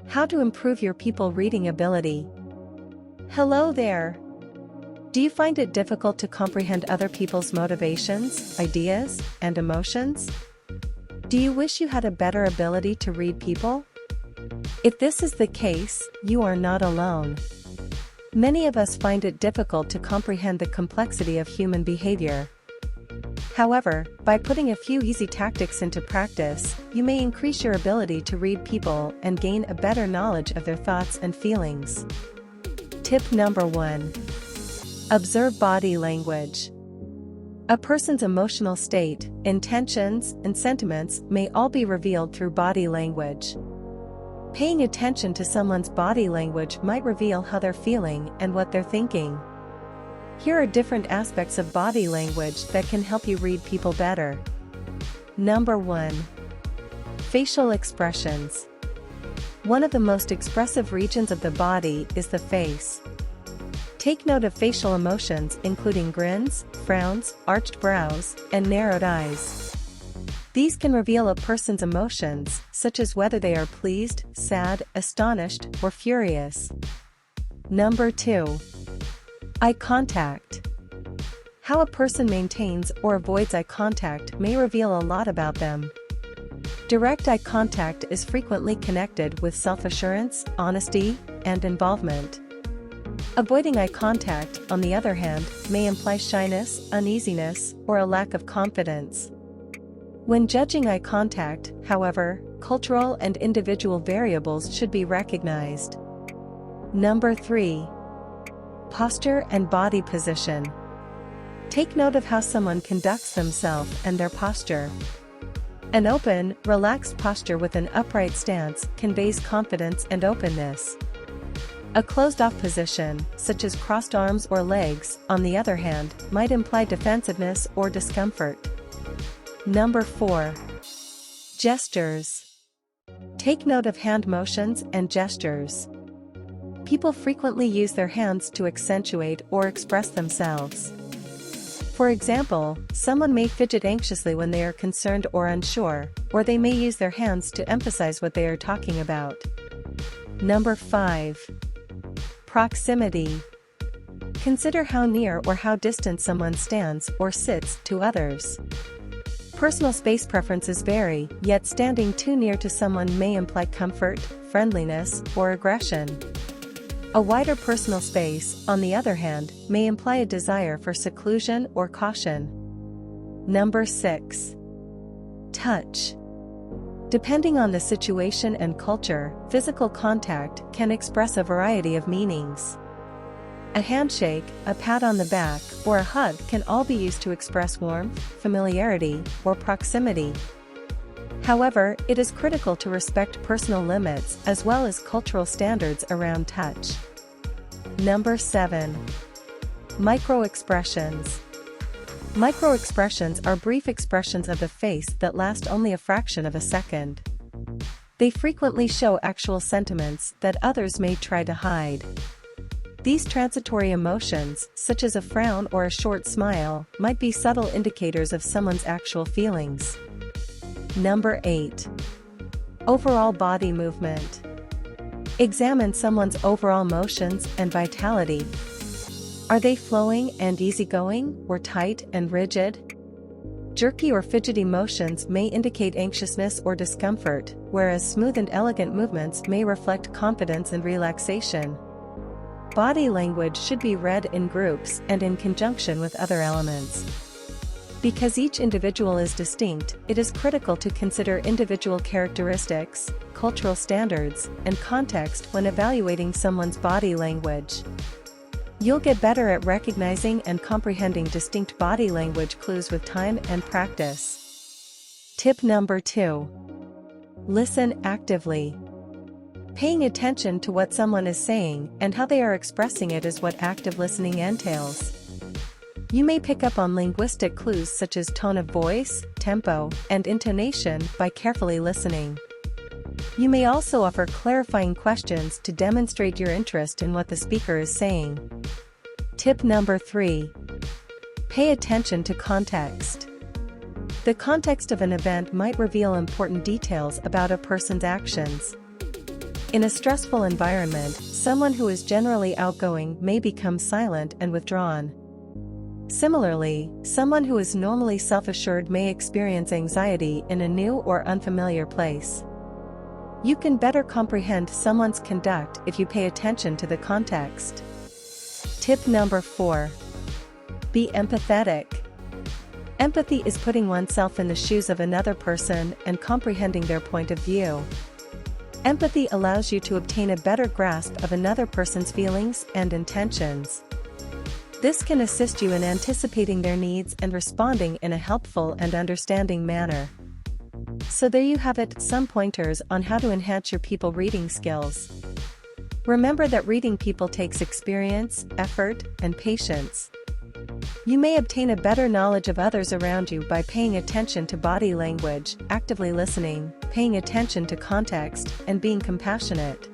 How to improve your people reading ability. Hello there. Do you find it difficult to comprehend other people's motivations, ideas, and emotions? Do you wish you had a better ability to read people? If this is the case, you are not alone. Many of us find it difficult to comprehend the complexity of human behavior. However, by putting a few easy tactics into practice, you may increase your ability to read people and gain a better knowledge of their thoughts and feelings. Tip number 1. Observe body language. A person's emotional state, intentions, and sentiments may all be revealed through body language. Paying attention to someone's body language might reveal how they're feeling and what they're thinking. Here are different aspects of body language that can help you read people better. Number 1. Facial expressions. One of the most expressive regions of the body is the face. Take note of facial emotions including grins, frowns, arched brows, and narrowed eyes. These can reveal a person's emotions, such as whether they are pleased, sad, astonished, or furious. Number 2. Eye contact. How a person maintains or avoids eye contact may reveal a lot about them. Direct eye contact is frequently connected with self-assurance, honesty, and involvement. Avoiding eye contact, on the other hand, may imply shyness, uneasiness, or a lack of confidence. When judging eye contact, however, cultural and individual variables should be recognized. Number 3. Posture and body position. Take note of how someone conducts themselves and their posture. An open, relaxed posture with an upright stance conveys confidence and openness. A closed-off position, such as crossed arms or legs, on the other hand, might imply defensiveness or discomfort. Number 4. Gestures. Take note of hand motions and gestures. People frequently use their hands to accentuate or express themselves. For example, someone may fidget anxiously when they are concerned or unsure, or they may use their hands to emphasize what they are talking about. Number 5. Proximity. Consider how near or how distant someone stands or sits to others. Personal space preferences vary, yet standing too near to someone may imply comfort, friendliness, or aggression. A wider personal space, on the other hand, may imply a desire for seclusion or caution. Number 6. Touch. Depending on the situation and culture, physical contact can express a variety of meanings. A handshake, a pat on the back, or a hug can all be used to express warmth, familiarity, or proximity. However, it is critical to respect personal limits as well as cultural standards around touch. Number 7. Microexpressions. Microexpressions are brief expressions of the face that last only a fraction of a second. They frequently show actual sentiments that others may try to hide. These transitory emotions, such as a frown or a short smile, might be subtle indicators of someone's actual feelings. Number 8. Overall body movement. Examine someone's overall motions and vitality. Are they flowing and easygoing, or tight and rigid? Jerky or fidgety motions may indicate anxiousness or discomfort, whereas smooth and elegant movements may reflect confidence and relaxation. Body language should be read in groups and in conjunction with other elements. Because each individual is distinct, it is critical to consider individual characteristics, cultural standards, and context when evaluating someone's body language. You'll get better at recognizing and comprehending distinct body language clues with time and practice. Tip number 2. Listen actively. Paying attention to what someone is saying and how they are expressing it is what active listening entails. You may pick up on linguistic clues such as tone of voice, tempo, and intonation by carefully listening. You may also offer clarifying questions to demonstrate your interest in what the speaker is saying. Tip number 3. Pay attention to context. The context of an event might reveal important details about a person's actions. In a stressful environment, someone who is generally outgoing may become silent and withdrawn. Similarly, someone who is normally self-assured may experience anxiety in a new or unfamiliar place. You can better comprehend someone's conduct if you pay attention to the context. Tip number 4. Be empathetic. Empathy is putting oneself in the shoes of another person and comprehending their point of view. Empathy allows you to obtain a better grasp of another person's feelings and intentions. This can assist you in anticipating their needs and responding in a helpful and understanding manner. So there you have it, some pointers on how to enhance your people reading skills. Remember that reading people takes experience, effort, and patience. You may obtain a better knowledge of others around you by paying attention to body language, actively listening, paying attention to context, and being compassionate.